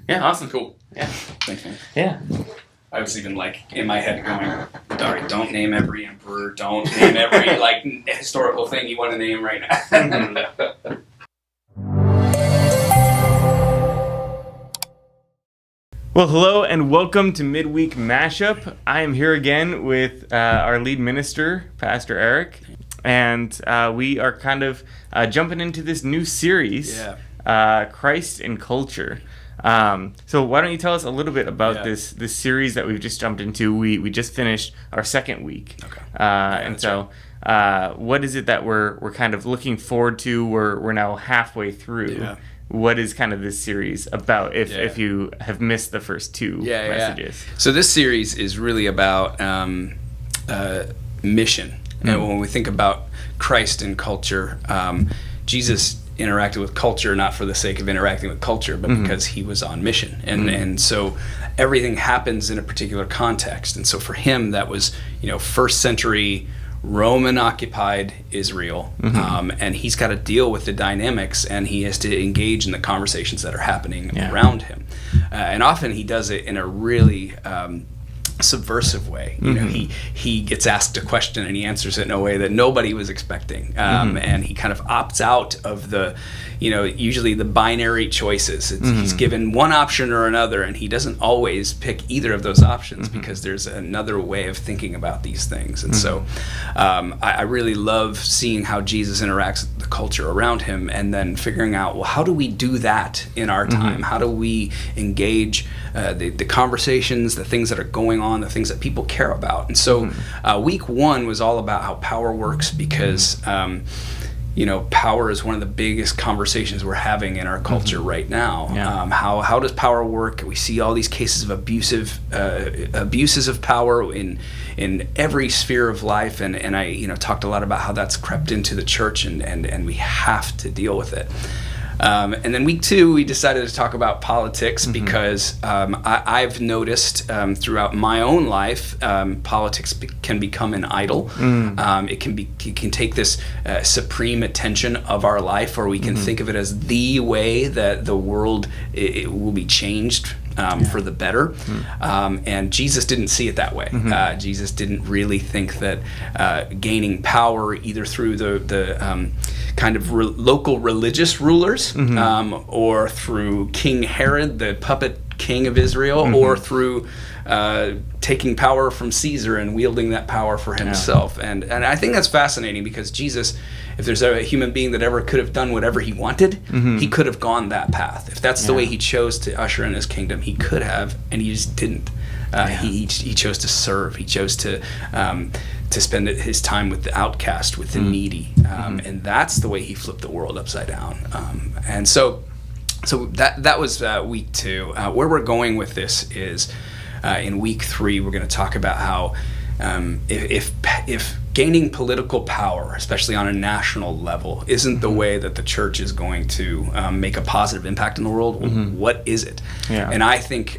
Yeah, awesome. Cool. Yeah. Thanks, man. Yeah. I was even in my head going, all right, don't name every emperor, don't name every historical thing you want to name right now. Well, hello and welcome to Midweek Mashup. I am here again with our lead minister, Pastor Eric, and we are kind of jumping into this new series, Christ and Culture. So why don't you tell us a little bit about this series that we've just jumped into? We just finished our second week. Okay. What is it that we're kind of looking forward to? We're now halfway through. Yeah. What is kind of this series about if you have missed the first two messages? So this series is really about mission. Mm-hmm. And when we think about Christ and culture, Jesus interacted with culture not for the sake of interacting with culture, but because he was on mission. And so everything happens in a particular context. And so for him, that was, first century Roman-occupied Israel, and he's got to deal with the dynamics, and he has to engage in the conversations that are happening around him. And often he does it in a really subversive way. He gets asked a question and he answers it in a way that nobody was expecting, and he kind of opts out of the usually the binary choices. He's given one option or another, and he doesn't always pick either of those options because there's another way of thinking about these things. And so I really love seeing how Jesus interacts with the culture around him, and then figuring out, well, how do we do that in our time? How do we engage the conversations, the things that are going on, the things that people care about? And so week one was all about how power works, because power is one of the biggest conversations we're having in our culture right now. How does power work? We see all these cases of abuses of power in every sphere of life, and I talked a lot about how that's crept into the church, and we have to deal with it. And then week two, we decided to talk about politics because I've noticed throughout my own life, politics can become an idol. It can take this supreme attention of our life, or we can think of it as the way that the world it will be changed for the better. And Jesus didn't see it that way. Jesus didn't really think that gaining power either through the kind of local religious rulers, or through King Herod, the puppet king of Israel, or through taking power from Caesar and wielding that power for himself. And I think that's fascinating, because Jesus, if there's a human being that ever could have done whatever he wanted, he could have gone that path. If that's the way he chose to usher in his kingdom, he could have, and he just didn't. He chose to serve. He chose to spend his time with the outcast, with the needy, and that's the way he flipped the world upside down. And so that was week two. Where we're going with this is in week three, we're going to talk about how if gaining political power, especially on a national level, isn't the way that the church is going to make a positive impact in the world, what is it? And I think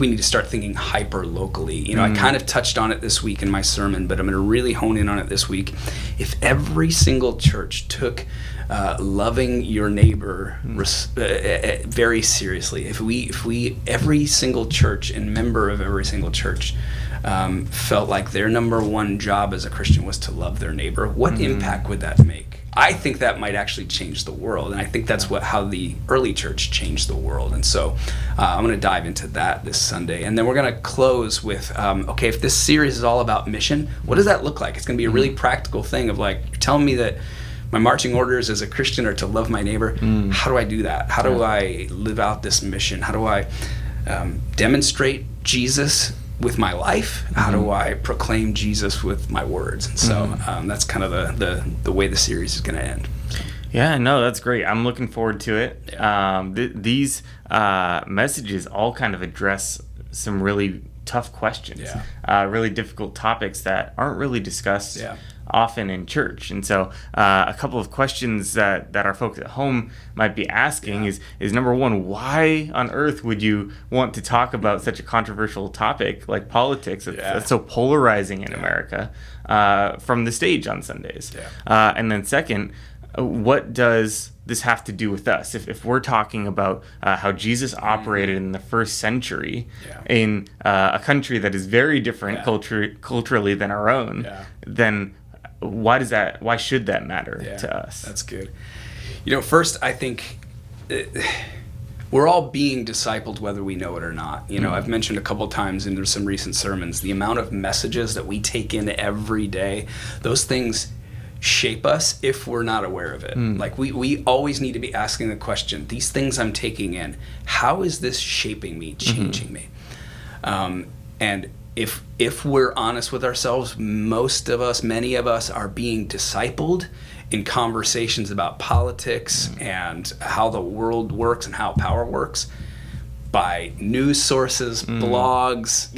we need to start thinking hyper locally. I kind of touched on it this week in my sermon, but I'm going to really hone in on it this week. If every single church took loving your neighbor very seriously, if we every single church and member of every single church felt like their number one job as a Christian was to love their neighbor, what impact would that make? I think that might actually change the world, and I think that's how the early church changed the world. And so I'm going to dive into that this Sunday, and then we're going to close with if this series is all about mission, what does that look like? It's going to be a really practical thing of you're telling me that my marching orders as a Christian are to love my neighbor. How do I do that? How do I live out this mission? How do I demonstrate Jesus with my life? How do I proclaim Jesus with my words? And so that's kind of the way the series is going to end. Yeah, no, that's great. I'm looking forward to it. These messages all kind of address some really tough questions, really difficult topics that aren't really discussed often in church. And so a couple of questions that our folks at home might be asking is number one, why on earth would you want to talk about such a controversial topic like politics that's so polarizing in America from the stage on Sundays? And then second, what does this have to do with us? If we're talking about how Jesus operated in the first century in a country that is very different culturally than our own, then why should that matter to us? That's good. First, I think we're all being discipled whether we know it or not. I've mentioned a couple of times in some recent sermons, the amount of messages that we take in every day, those things shape us if we're not aware of it. Like we always need to be asking the question, these things I'm taking in, how is this shaping me, changing me? And if we're honest with ourselves, many of us are being discipled in conversations about politics and how the world works and how power works by news sources, blogs,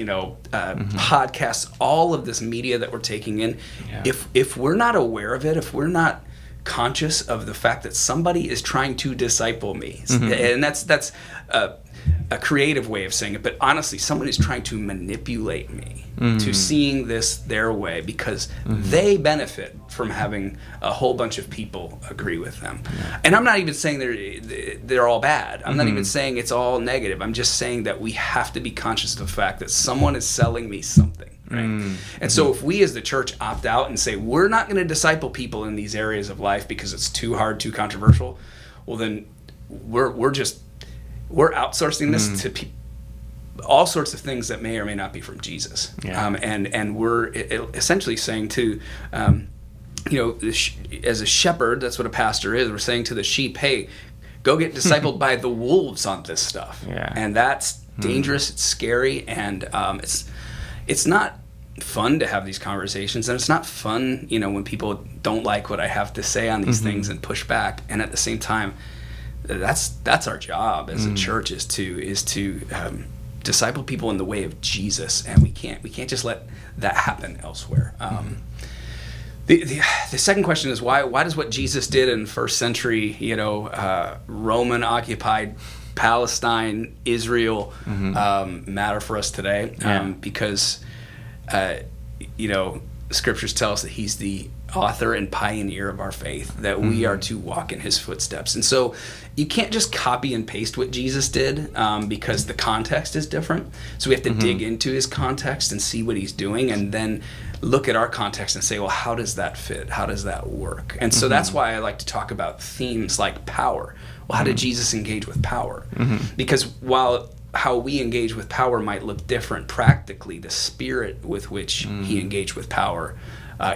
podcasts, all of this media that we're taking in. If we're not aware of it, if we're not conscious of the fact that somebody is trying to disciple me, and that's a creative way of saying it, but honestly, someone is trying to manipulate me to seeing this their way because they benefit from having a whole bunch of people agree with them. And I'm not even saying they're all bad. I'm not even saying it's all negative. I'm just saying that we have to be conscious of the fact that someone is selling me something. Right? And so if we as the church opt out and say we're not going to disciple people in these areas of life because it's too hard, too controversial, well then we're outsourcing this to all sorts of things that may or may not be from Jesus. And we're essentially saying to as a shepherd, that's what a pastor is, we're saying to the sheep, hey, go get discipled by the wolves on this stuff. And that's dangerous, it's scary, and it's not fun to have these conversations, and it's not fun when people don't like what I have to say on these things and push back. And at the same time, that's our job as a church is to disciple people in the way of Jesus, and we can't just let that happen elsewhere. The second question is why does what Jesus did in first century Roman occupied Palestine, Israel matter for us today? Because scriptures tell us that he's the author and pioneer of our faith, that we are to walk in his footsteps. And so you can't just copy and paste what Jesus did because the context is different. So we have to dig into his context and see what he's doing, and then look at our context and say, well, how does that fit? How does that work? And so that's why I like to talk about themes like power. Well, how did Jesus engage with power? Because while how we engage with power might look different practically, the spirit with which he engaged with power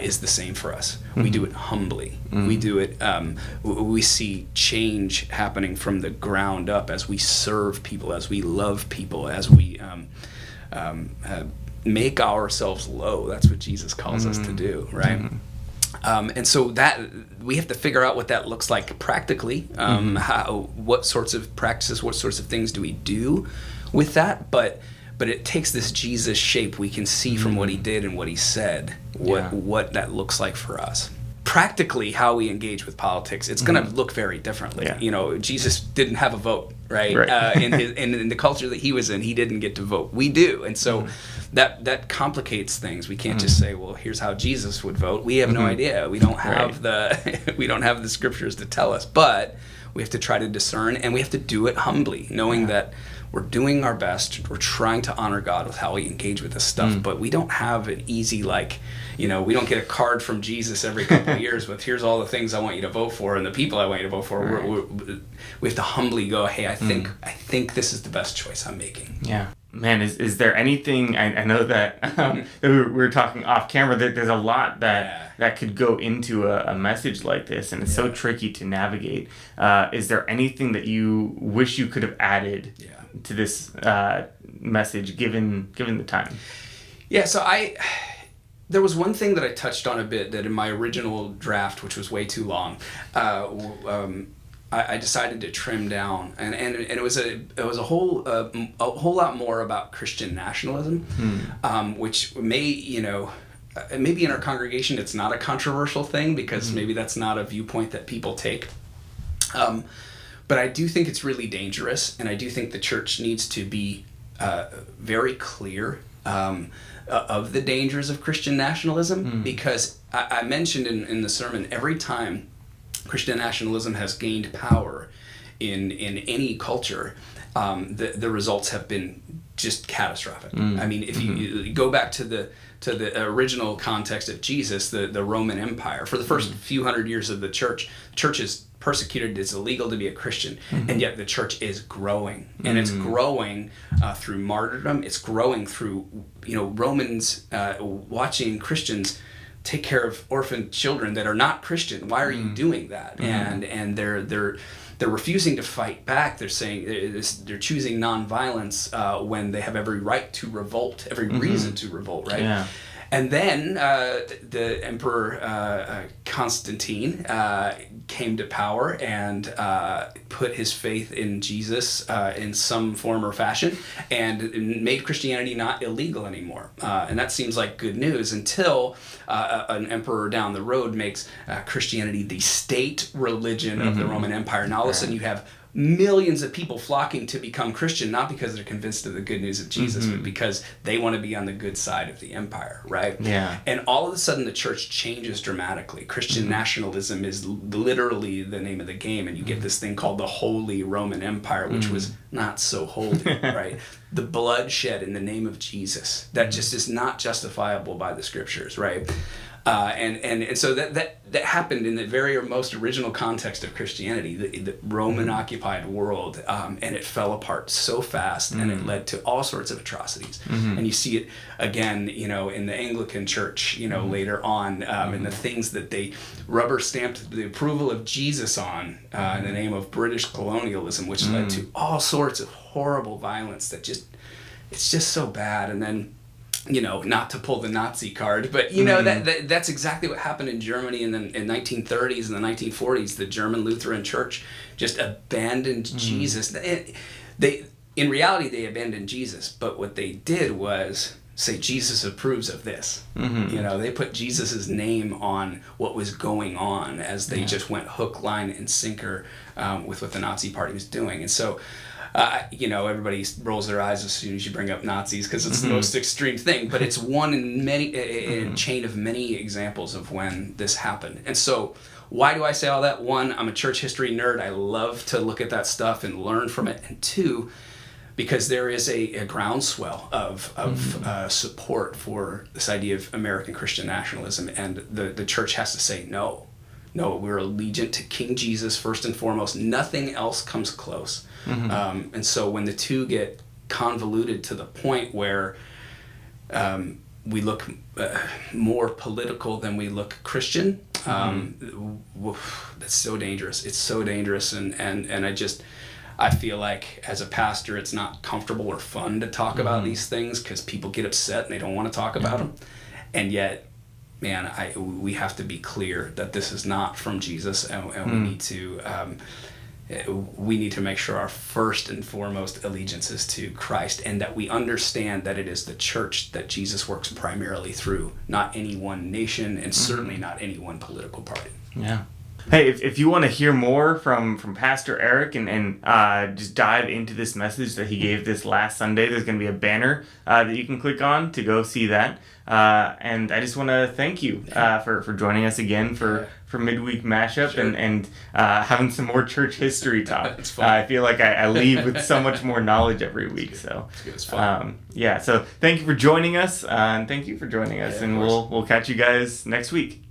is the same for us. We do it humbly. We do it, we see change happening from the ground up as we serve people, as we love people, as we make ourselves low. That's what Jesus calls us to do, right? And so that we have to figure out what that looks like practically. What sorts of practices, what sorts of things do we do with that? But it takes this Jesus shape. We can see from what he did and what he said what that looks like for us. Practically, how we engage with politics, it's going to look very differently. Jesus didn't have a vote, right? In the culture that he was in, he didn't get to vote. We do, and so that complicates things. We can't just say, "Well, here's how Jesus would vote." We have no idea. We don't have we don't have the scriptures to tell us, but we have to try to discern, and we have to do it humbly, knowing that we're doing our best. We're trying to honor God with how we engage with this stuff, but we don't have an easy, we don't get a card from Jesus every couple of years with, here's all the things I want you to vote for and the people I want you to vote for. We have to humbly go, hey, I think this is the best choice I'm making. Yeah. Man, is there anything, I know that we were talking off camera, that there's a lot that could go into a message like this, and it's so tricky to navigate. Is there anything that you wish you could have added to this message given the time? Yeah, so there was one thing that I touched on a bit that in my original draft, which was way too long, I decided to trim down, and it was a whole lot more about Christian nationalism, which maybe in our congregation it's not a controversial thing because maybe that's not a viewpoint that people take. But I do think it's really dangerous, and I do think the church needs to be very clear of the dangers of Christian nationalism, because I mentioned in the sermon, every time Christian nationalism has gained power in any culture, the results have been just catastrophic. I mean, if you go back to the original context of Jesus, the Roman Empire, for the first few hundred years of the church is persecuted. It's illegal to be a Christian, and yet the church is growing, and it's growing through martyrdom. It's growing through Romans watching Christians take care of orphan children that are not Christian. Why are you doing that? And they're refusing to fight back. They're saying they're choosing nonviolence when they have every right to revolt, every reason to revolt, right? Yeah. And then the Emperor Constantine came to power and put his faith in Jesus in some form or fashion, and made Christianity not illegal anymore. And that seems like good news until an emperor down the road makes Christianity the state religion of the Roman Empire. And all of a sudden you have millions of people flocking to become Christian, not because they're convinced of the good news of Jesus, but because they want to be on the good side of the empire, right? Yeah. And all of a sudden the church changes dramatically. Christian nationalism is literally the name of the game, and you get this thing called the Holy Roman Empire, which was not so holy, right? The bloodshed in the name of Jesus, that just is not justifiable by the scriptures, right? And so that happened in the very most original context of Christianity, the Roman occupied world, and it fell apart so fast, and it led to all sorts of atrocities. And you see it again, in the Anglican Church, later on, in the things that they rubber stamped the approval of Jesus on in the name of British colonialism, which led to all sorts of horrible violence it's just so bad. And then, not to pull the Nazi card, but that's exactly what happened in Germany in the 1930s and the 1940s. The German Lutheran Church just abandoned Jesus. In reality, they abandoned Jesus, but what they did was say Jesus approves of this. They put Jesus's name on what was going on as they just went hook, line, and sinker with what the Nazi Party was doing. And so, everybody rolls their eyes as soon as you bring up Nazis because it's the most extreme thing, but it's one in a chain of many examples of when this happened. And so why do I say all that? One, I'm a church history nerd. I love to look at that stuff and learn from it. And two, because there is a groundswell of support for this idea of American Christian nationalism, and the church has to say no, we're allegiant to King Jesus first and foremost. Nothing else comes close. And so when the two get convoluted to the point where we look more political than we look Christian, that's so dangerous. It's so dangerous, and I feel like as a pastor it's not comfortable or fun to talk about these things because people get upset and they don't want to talk about them. And yet, man, we have to be clear that this is not from Jesus, and we need to make sure our first and foremost allegiance is to Christ, and that we understand that it is the church that Jesus works primarily through, not any one nation, and certainly not any one political party. Yeah. Hey, if you want to hear more from Pastor Eric and just dive into this message that he gave this last Sunday, there's going to be a banner that you can click on to go see that. And I just want to thank you for joining us again for midweek mashup and having some more church history talk. It's fun. I feel like I leave with so much more knowledge every week. So it's fun. So thank you for joining us, and thank you for joining us, and we'll catch you guys next week.